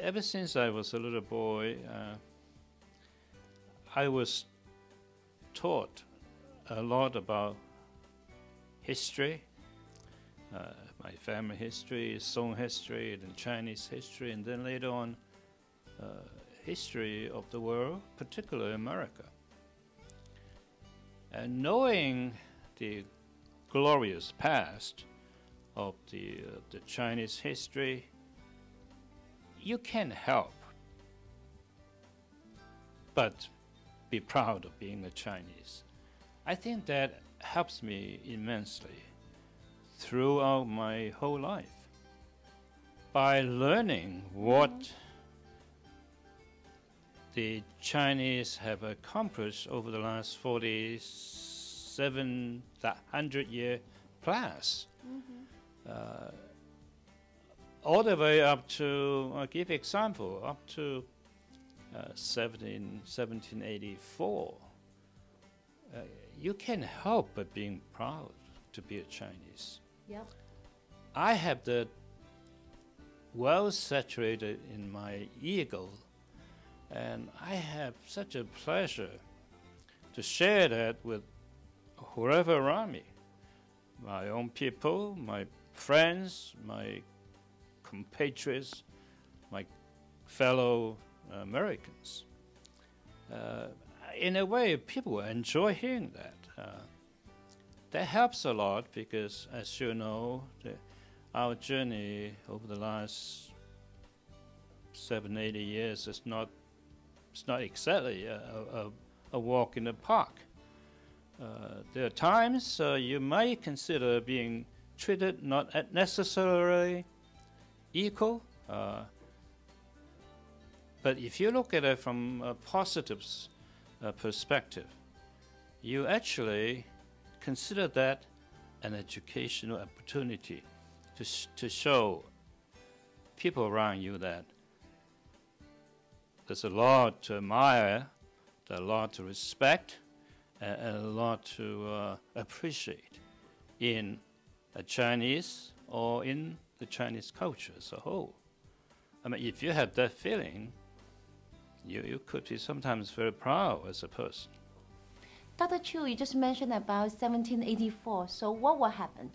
ever since I was a little boy, I was taught a lot about history, my family history, Song history, and Chinese history, and then later on, history of the world, particularly America. And knowing the glorious past of the Chinese history, you can't help but be proud of being a Chinese. I think that helps me immensely throughout my whole life. By learning what the Chinese have accomplished over the last 4,700 plus, all the way up to, I'll give example, up to 1784. You can't help but being proud to be a Chinese. Yep. I have that well saturated in my ego, and I have such a pleasure to share that with whoever around me, my own people, my friends, my compatriots, my fellow Americans. In a way, people enjoy hearing that. That helps a lot because, as you know, our journey over the last 7-8 years is not exactly a walk in the park. There are times you might consider being treated not necessarily equal, but if you look at it from a positive perspective, you actually consider that an educational opportunity to show people around you that there's a lot to admire, there's a lot to respect, and a lot to appreciate in a Chinese or in the Chinese culture as a whole. I mean, if you have that feeling, you could be sometimes very proud as a person. Dr. Chiu, you just mentioned about 1784. So what happened?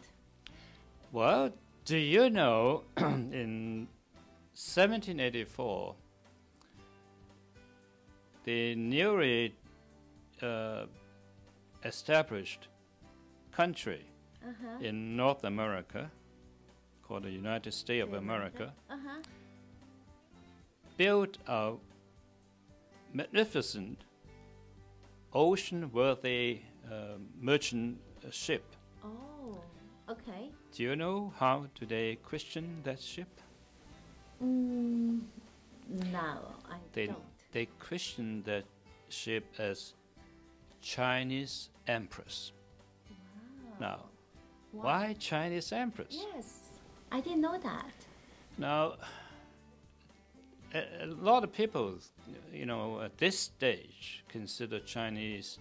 Well, do you know in 1784, the newly established country in North America, called the United States of America, built a magnificent ocean-worthy merchant ship. Oh, okay. Do you know how do they christen that ship? No, I don't. They christened that ship as Chinese Empress. Wow. Now, why Chinese Empress? Yes, I didn't know that. Now, a lot of people, you know, at this stage consider Chinese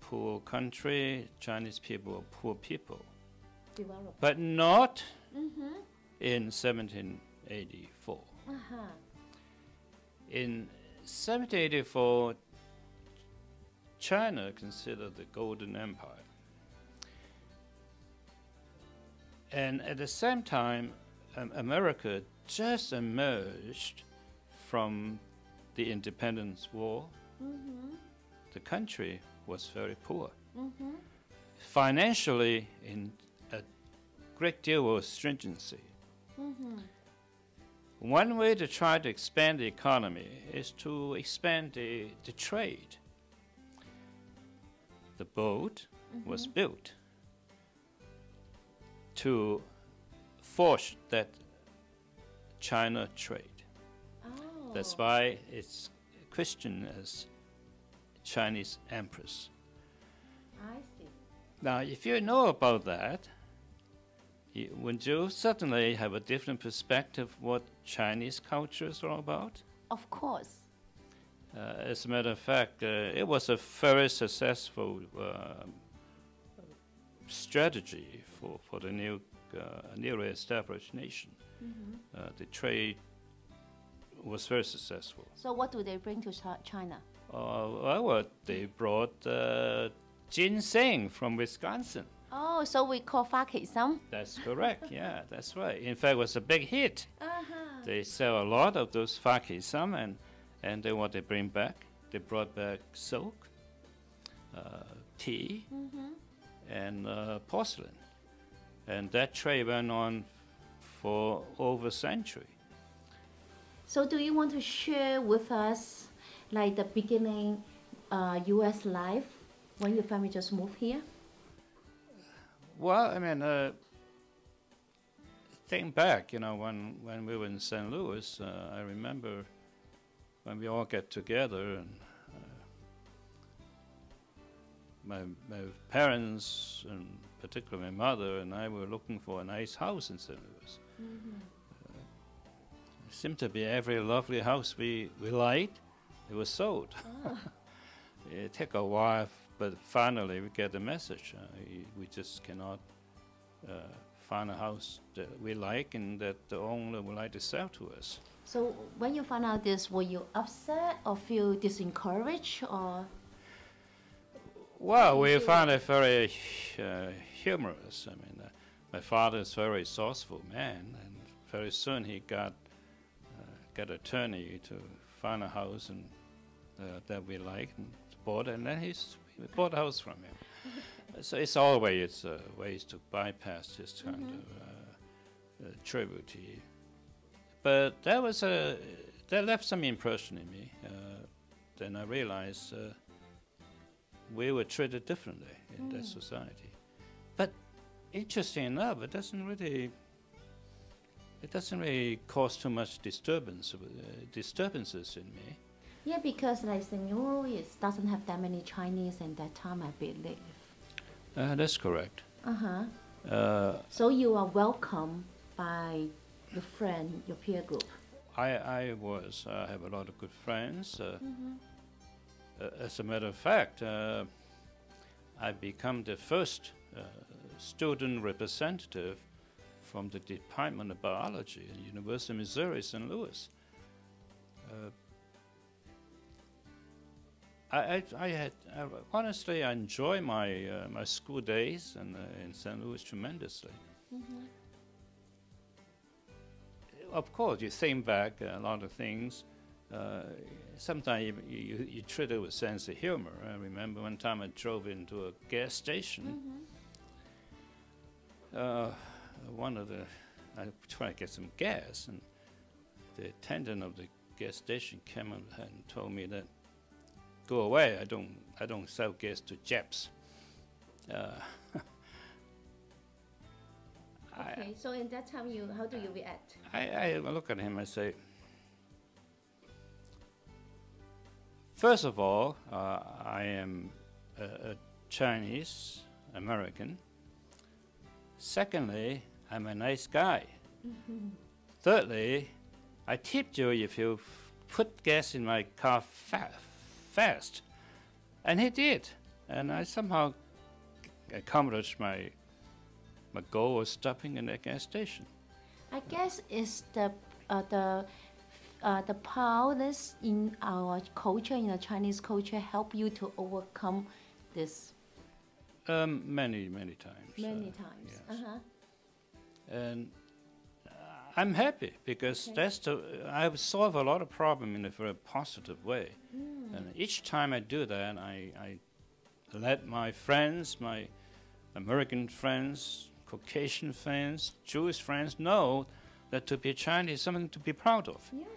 poor country, Chinese people are poor people. Developed. But not in 1784. In 1784, China considered the Golden Empire. And at the same time, America just emerged from the independence war. The country was very poor. Financially, in a great deal of stringency. One way to try to expand the economy is to expand the trade. The boat was built to force that China trade. Oh. That's why it's christened as Chinese Empress. I see. Now, if you know about that, would you certainly have a different perspective what Chinese culture is all about? Of course. As a matter of fact, it was a very successful strategy for the newly established nation. The trade was very successful. So what do they bring to China? Well, they brought ginseng from Wisconsin. Oh, so we call fa kei sam? That's correct. Yeah, that's right. In fact, it was a big hit. Uh-huh. They sell a lot of those fa kei sam, and then what they bring back, they brought back silk, tea, and porcelain, and that trade went on for over a century. So do you want to share with us like the beginning U.S. life when your family just moved here? Well, I mean, think back, you know, when we were in St. Louis, I remember when we all get together, and my parents, and particularly my mother and I, were looking for a nice house in St. Louis. It seemed to be every lovely house we liked, it was sold. Oh. It took a while, but finally we get the message. We just cannot find a house that we like and that the owner would like to sell to us. So when you found out this, were you upset or feel discouraged or? Well, we found it very humorous. I mean, my father is a very resourceful man, and very soon he got an attorney to find a house and that we liked and bought, and then we bought a house from him. So it's always ways to bypass this kind of tributary. But that left some impression in me. Then I realized we were treated differently in that society. But interesting enough, it doesn't really cause too much disturbances in me. Yeah, because like St. Louis doesn't have that many Chinese in that time, I believe. That's correct. So you are welcomed by your friend, your peer group. I have a lot of good friends. As a matter of fact, I become the first student representative from the Department of Biology at University of Missouri, St. Louis. Honestly, I enjoy my school days in St. Louis tremendously. Of course, you think back a lot of things. Sometimes you treat it with sense of humor. I remember one time I drove into a gas station. I tried to get some gas, and the attendant of the gas station came and told me that, "Go away! I don't sell gas to Japs." Okay, so in that time, how do you react? I look at him. I say, first of all, I am a Chinese American. Secondly, I'm a nice guy. Thirdly, I tipped you if you put gas in my car fast. And he did. And I somehow accomplished my goal of stopping in that gas station. I guess it's the powerless in our culture, in the Chinese culture, help you to overcome this. Many times. Many times. Yes. And I'm happy because I've solved a lot of problems in a very positive way. And each time I do that, I let my friends, my American friends, Caucasian friends, Jewish friends know that to be Chinese is something to be proud of. Yes.